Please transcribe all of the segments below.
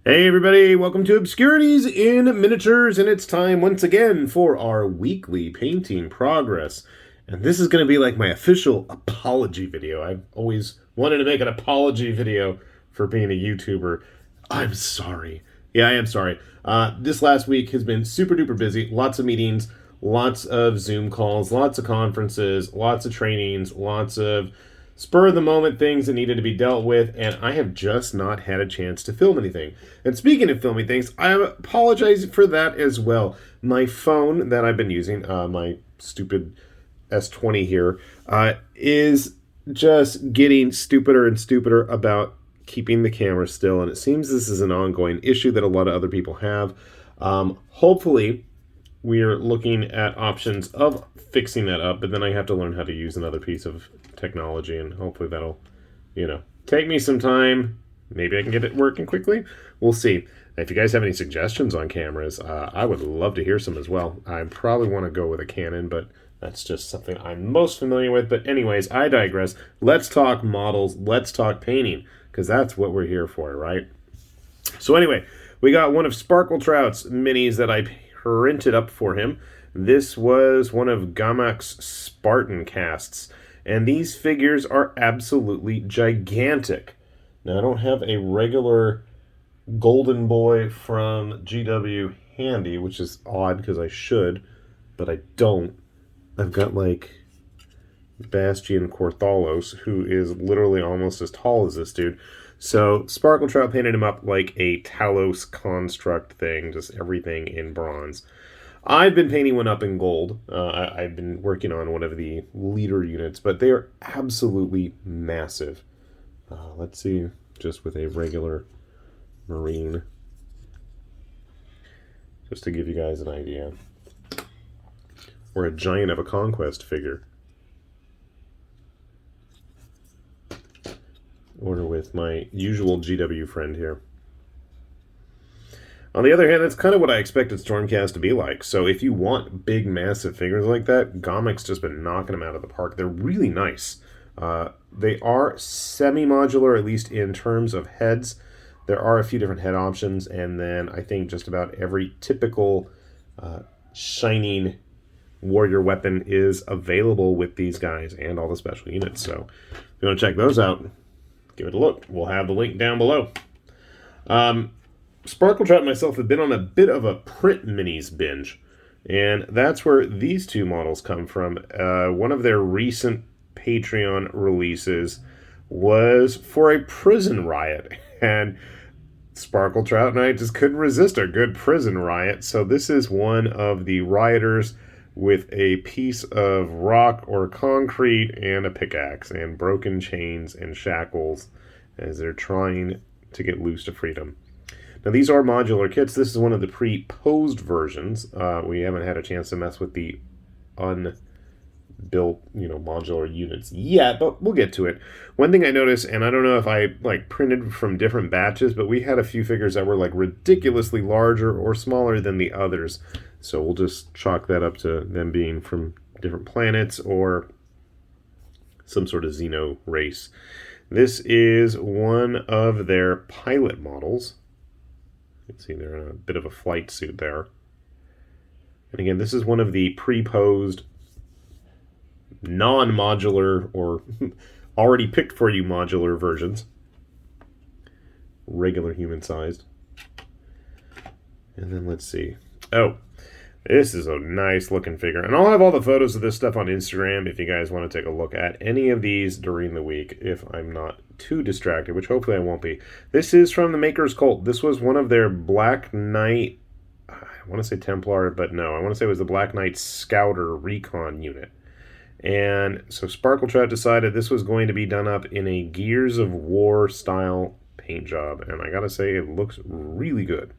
Hey everybody, welcome to Obscurities in Miniatures, and it's time once again for our weekly painting progress. And this is going to be like my official apology video. I've always wanted to make an apology video for being a YouTuber. I'm sorry. Yeah, I am sorry. This last week has been super duper busy. Lots of meetings, lots of Zoom calls, lots of conferences, lots of trainings, lots of spur of the moment things that needed to be dealt with, and I have just not had a chance to film anything. And speaking of filming things, I apologize for that as well. My phone that I've been using, my stupid S20 here, is just getting stupider and stupider about keeping the camera still, and it seems this is an ongoing issue that a lot of other people have. Hopefully, we are looking at options of fixing that up, but then I have to learn how to use another piece of technology, and hopefully that'll, take me some time. Maybe I can get it working quickly. We'll see. If you guys have any suggestions on cameras, I would love to hear some as well. I probably want to go with a Canon, but that's just something I'm most familiar with. But anyways, I digress. Let's talk models. Let's talk painting, because that's what we're here for, right? So anyway, we got one of Sparkle Trout's minis that I printed up for him. This was one of Gamak's Spartan casts, and these figures are absolutely gigantic. Now, I don't have a regular Golden Boy from GW handy, which is odd because I should, but I don't. I've got like Bastian Corthalos, who is literally almost as tall as this dude. So Sparkle Trout painted him up like a Talos construct thing, just everything in bronze. I've been painting one up in gold. I've been working on one of the leader units, but they are absolutely massive. Let's see, just with a regular Marine, just to give you guys an idea. Or a Giant of a Conquest figure. Order with my usual GW friend here. On the other hand, that's kind of what I expected Stormcast to be like. So if you want big, massive figures like that, Gomic's just been knocking them out of the park. They're really nice. They are semi-modular, at least in terms of heads. There are a few different head options, and then I think just about every typical shining warrior weapon is available with these guys and all the special units. So if you want to check those out, give it a look. We'll have the link down below. Sparkle Trout and myself have been on a bit of a print minis binge, and that's where these two models come from. One of their recent Patreon releases was for a prison riot, and Sparkle Trout and I just couldn't resist a good prison riot. So this is one of the rioters with a piece of rock or concrete and a pickaxe and broken chains and shackles as they're trying to get loose to freedom. Now, these are modular kits. This is one of the pre-posed versions. We haven't had a chance to mess with the unbuilt, modular units yet, but we'll get to it. One thing I noticed, and I don't know if I printed from different batches, but we had a few figures that were ridiculously larger or smaller than the others. So we'll just chalk that up to them being from different planets or some sort of Xeno race. This is one of their pilot models. You can see they're in a bit of a flight suit there. And again, this is one of the pre-posed non-modular or already picked for you modular versions. Regular human-sized. And then let's see. Oh, this is a nice looking figure. And I'll have all the photos of this stuff on Instagram if you guys want to take a look at any of these during the week, if I'm not too distracted, which hopefully I won't be. This is from the Maker's Cult. This was one of their Black Knight, I want to say Templar, but no, I want to say it was the Black Knight Scouter Recon unit. And so Sparkle Trout decided this was going to be done up in a Gears of War style paint job. And I gotta say, it looks really good.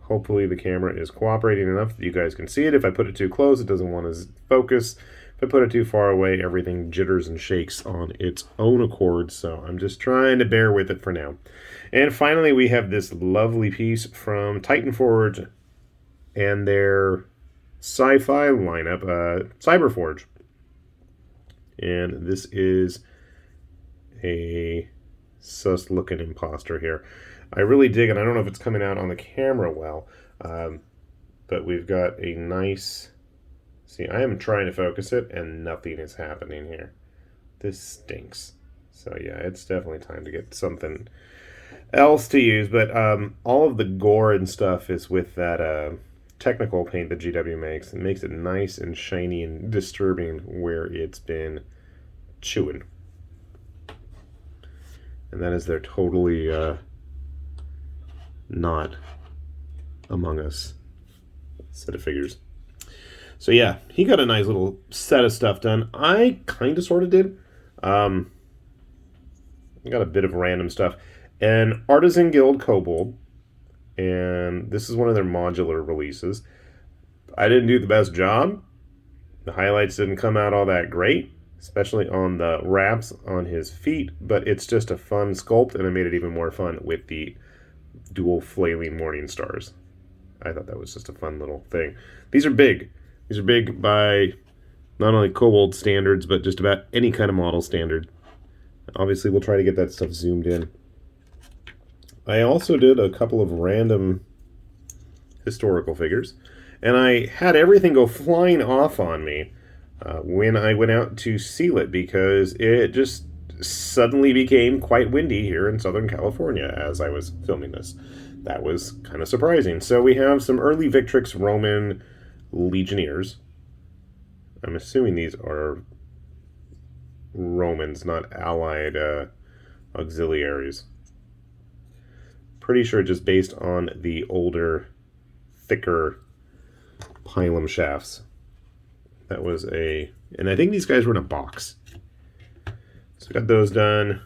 Hopefully the camera is cooperating enough that you guys can see it. If I put it too close, it doesn't want to focus. If I put it too far away, everything jitters and shakes on its own accord. So I'm just trying to bear with it for now. And finally, we have this lovely piece from Titan Forge and their sci-fi lineup, Cyberforge. And this is a sus looking imposter here. I really dig it. I don't know if it's coming out on the camera well, but we've got a nice... See, I am trying to focus it, and nothing is happening here. This stinks. So yeah, it's definitely time to get something else to use. But all of the gore and stuff is with that technical paint that GW makes. It makes it nice and shiny and disturbing where it's been chewing. And that is their totally not Among Us set of figures. So yeah, he got a nice little set of stuff done. I kind of sort of did. I got a bit of random stuff. An Artisan Guild Kobold. And this is one of their modular releases. I didn't do the best job. The highlights didn't come out all that great, especially on the wraps on his feet. But it's just a fun sculpt, and it made it even more fun with the dual flailing morning stars. I thought that was just a fun little thing. These are big. These are big by not only Kobold standards, but just about any kind of model standard. Obviously, we'll try to get that stuff zoomed in. I also did a couple of random historical figures, and I had everything go flying off on me when I went out to seal it, because it just suddenly became quite windy here in Southern California as I was filming this. That was kind of surprising. So we have some early Victrix Roman Legionnaires. I'm assuming these are Romans, not allied auxiliaries. Pretty sure just based on the older, thicker pilum shafts. That was a... And I think these guys were in a box. So we got those done.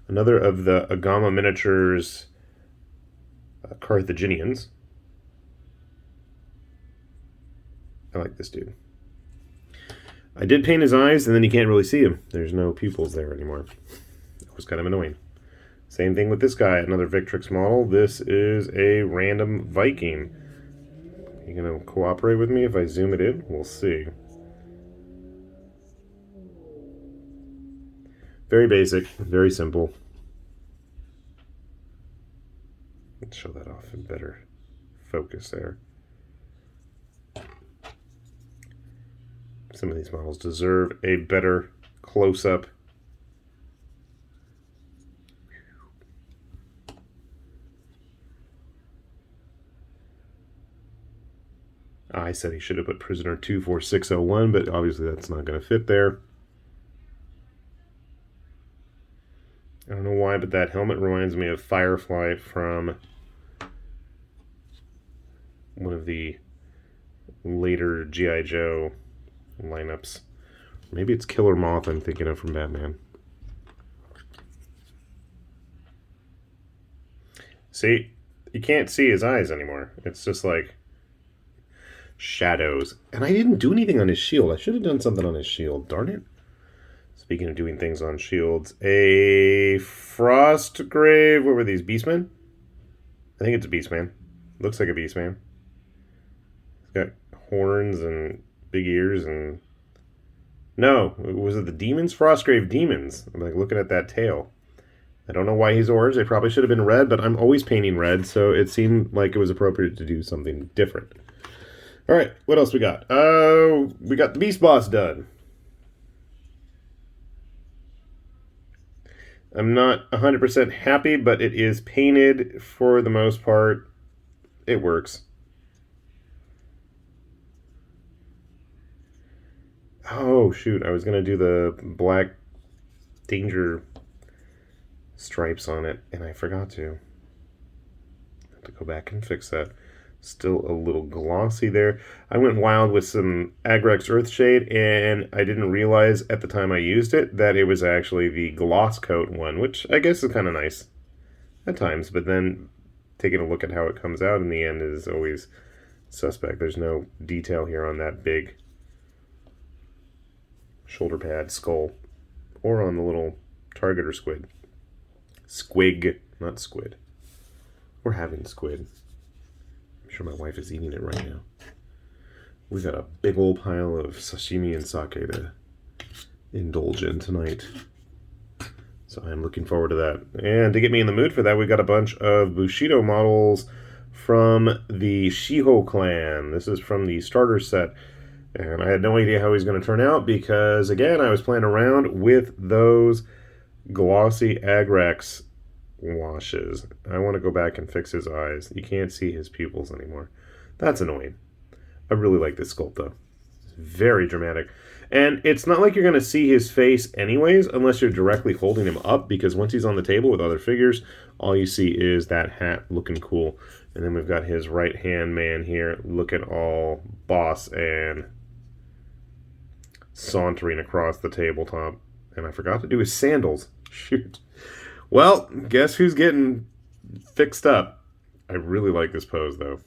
Another of the Agama miniatures Carthaginians. I like this dude. I did paint his eyes, and then you can't really see him. There's no pupils there anymore. That was kind of annoying. Same thing with this guy, another Victrix model. This is a random Viking. You gonna cooperate with me if I zoom it in? We'll see. Very basic, very simple. Let's show that off in better focus there. Some of these models deserve a better close-up. I said he should have put Prisoner 24601, but obviously that's not going to fit there. I don't know why, but that helmet reminds me of Firefly from one of the later G.I. Joe lineups. Maybe it's Killer Moth I'm thinking of from Batman. See, you can't see his eyes anymore. It's just like shadows. And I didn't do anything on his shield. I should have done something on his shield. Darn it. Speaking of doing things on shields, a Frostgrave. What were these? Beastmen? I think it's a Beastman. Looks like a Beastman. He's got horns and big ears and... No, was it the demons? Frostgrave demons. I'm like looking at that tail. I don't know why he's orange. They probably should have been red, but I'm always painting red, so it seemed like it was appropriate to do something different. All right, what else we got? We got the Beast Boss done. I'm not 100% happy, but it is painted for the most part. It works. Oh, shoot. I was going to do the black danger stripes on it, and I forgot to. I have to go back and fix that. Still a little glossy there. I went wild with some Agrex Earthshade, and I didn't realize at the time I used it that it was actually the gloss coat one, which I guess is kind of nice at times, but then taking a look at how it comes out in the end is always suspect. There's no detail here on that big shoulder pad skull, or on the little targeter squid. Squig, not squid. We're having squid. I'm sure my wife is eating it right now. We got a big old pile of sashimi and sake to indulge in tonight. So I'm looking forward to that. And to get me in the mood for that, we got a bunch of Bushido models from the Shiho clan. This is from the starter set. And I had no idea how he's going to turn out because, again, I was playing around with those glossy Agrax washes. I want to go back and fix his eyes. You can't see his pupils anymore. That's annoying. I really like this sculpt, though. It's very dramatic. And it's not like you're going to see his face anyways, unless you're directly holding him up, because once he's on the table with other figures, all you see is that hat looking cool. And then we've got his right-hand man here looking all boss and sauntering across the tabletop. And I forgot to do his sandals. Shoot. Well, guess who's getting fixed up? I really like this pose, though.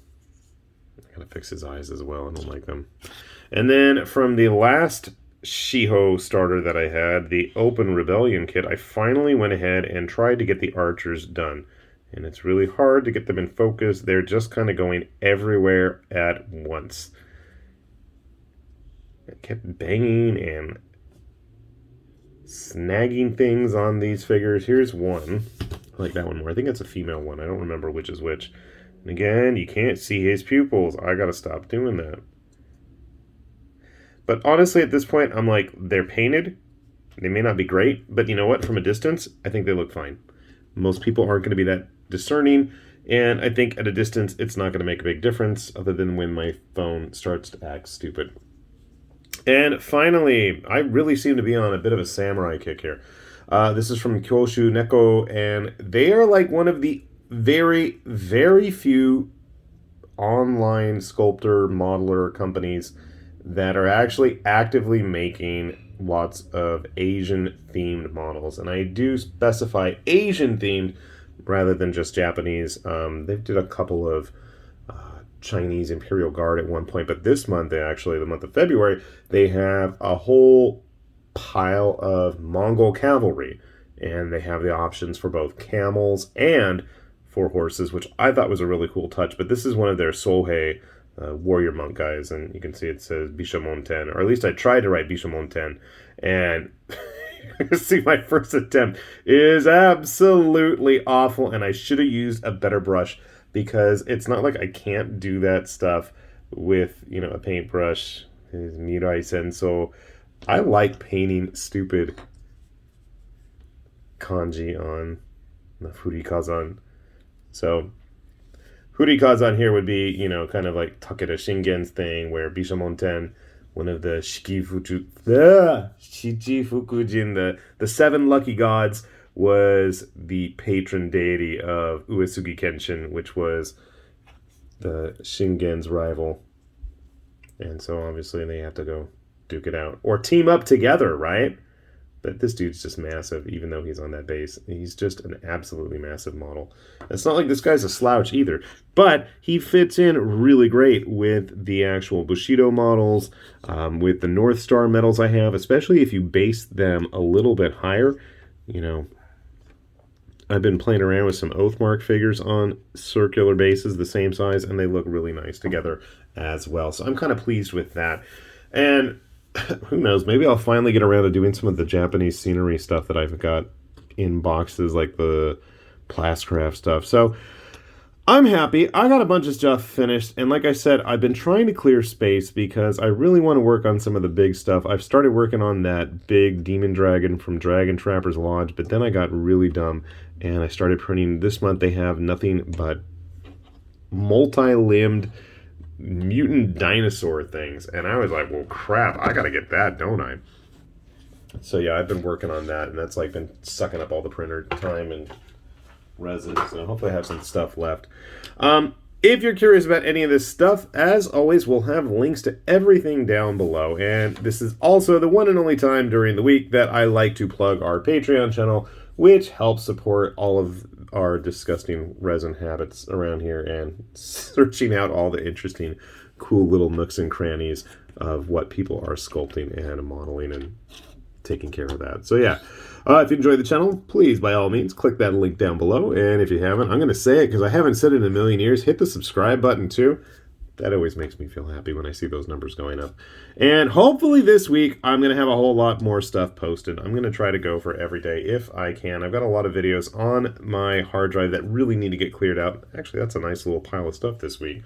I gotta fix his eyes as well. I don't like them. And then from the last Shiho starter that I had, the Open Rebellion kit, I finally went ahead and tried to get the archers done. And it's really hard to get them in focus. They're just kind of going everywhere at once. I kept banging and snagging things on these figures. Here's one. I like that one more. I think it's a female one. I don't remember which is which. And again, you can't see his pupils. I gotta stop doing that. But honestly, at this point, I'm like, they're painted. They may not be great, but you know what? From a distance, I think they look fine. Most people aren't going to be that discerning, and I think at a distance, it's not going to make a big difference, other than when my phone starts to act stupid. And finally, I really seem to be on a bit of a samurai kick here. This is from Kyoshu Neko, and they are like one of the very, very few online sculptor, modeler companies that are actually actively making lots of Asian-themed models. And I do specify Asian-themed rather than just Japanese. They did a couple of Chinese Imperial Guard at one point, but this month, the month of February, they have a whole pile of Mongol cavalry. And they have the options for both camels and for horses, which I thought was a really cool touch. But this is one of their Sohei warrior monk guys, and you can see it says Bishamon 10, or at least I tried to write Bishamon 10, and see, my first attempt is absolutely awful, and I should have used a better brush, because it's not like I can't do that stuff with, a paintbrush. Is Mirai Senso. I like painting stupid kanji on the Furikazan. So Furikazan here would be, kind of like Takeda Shingen's thing, where Bishamon 10, one of the Shichifukujin, the seven lucky gods, was the patron deity of Uesugi Kenshin, which was the Shingen's rival. And so obviously they have to go duke it out. Or team up together, right? But this dude's just massive, even though he's on that base. He's just an absolutely massive model. It's not like this guy's a slouch either, but he fits in really great with the actual Bushido models, with the North Star medals I have, especially if you base them a little bit higher. I've been playing around with some Oathmark figures on circular bases, the same size, and they look really nice together as well. So I'm kind of pleased with that. And who knows, maybe I'll finally get around to doing some of the Japanese scenery stuff that I've got in boxes, like the Plascraft stuff. So I'm happy. I got a bunch of stuff finished, and like I said, I've been trying to clear space because I really want to work on some of the big stuff. I've started working on that big demon dragon from Dragon Trapper's Lodge, but then I got really dumb, and I started printing. This month they have nothing but multi-limbed mutant dinosaur things, and I was like, well, crap, I gotta get that, don't I? So yeah, I've been working on that, and that's like been sucking up all the printer time and resin, so hopefully I have some stuff left. If you're curious about any of this stuff, as always, we'll have links to everything down below, and this is also the one and only time during the week that I like to plug our Patreon channel, which helps support all of our disgusting resin habits around here and searching out all the interesting, cool little nooks and crannies of what people are sculpting and modeling and taking care of that. So yeah, if you enjoy the channel, please, by all means, click that link down below. And if you haven't, I'm going to say it because I haven't said it in a million years, hit the subscribe button too. that always makes me feel happy when I see those numbers going up. And hopefully this week, I'm going to have a whole lot more stuff posted. I'm going to try to go for every day if I can. I've got a lot of videos on my hard drive that really need to get cleared out. Actually, that's a nice little pile of stuff this week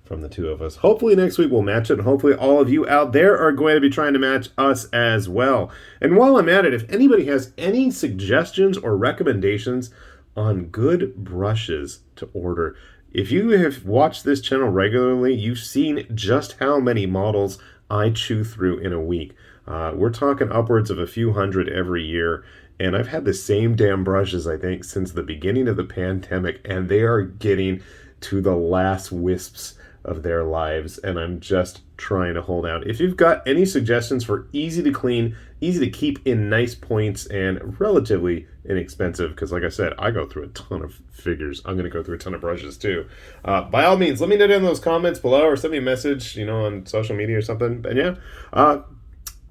from the two of us. Hopefully next week we'll match it, and hopefully all of you out there are going to be trying to match us as well. And while I'm at it, if anybody has any suggestions or recommendations on good brushes to order, if you have watched this channel regularly, you've seen just how many models I chew through in a week. We're talking upwards of a few hundred every year, and I've had the same damn brushes, I think, since the beginning of the pandemic, and they are getting to the last wisps of their lives, and I'm just trying to hold out. If you've got any suggestions for easy to clean, easy to keep in nice points, and relatively inexpensive, because like I said, I go through a ton of figures. I'm going to go through a ton of brushes too. By all means, let me know down in those comments below, or send me a message, on social media or something. And yeah,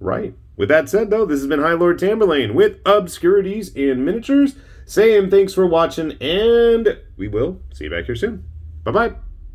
right. With that said, though, this has been High Lord Tamberlane with Obscurities in Miniatures, saying thanks for watching, and we will see you back here soon. Bye-bye.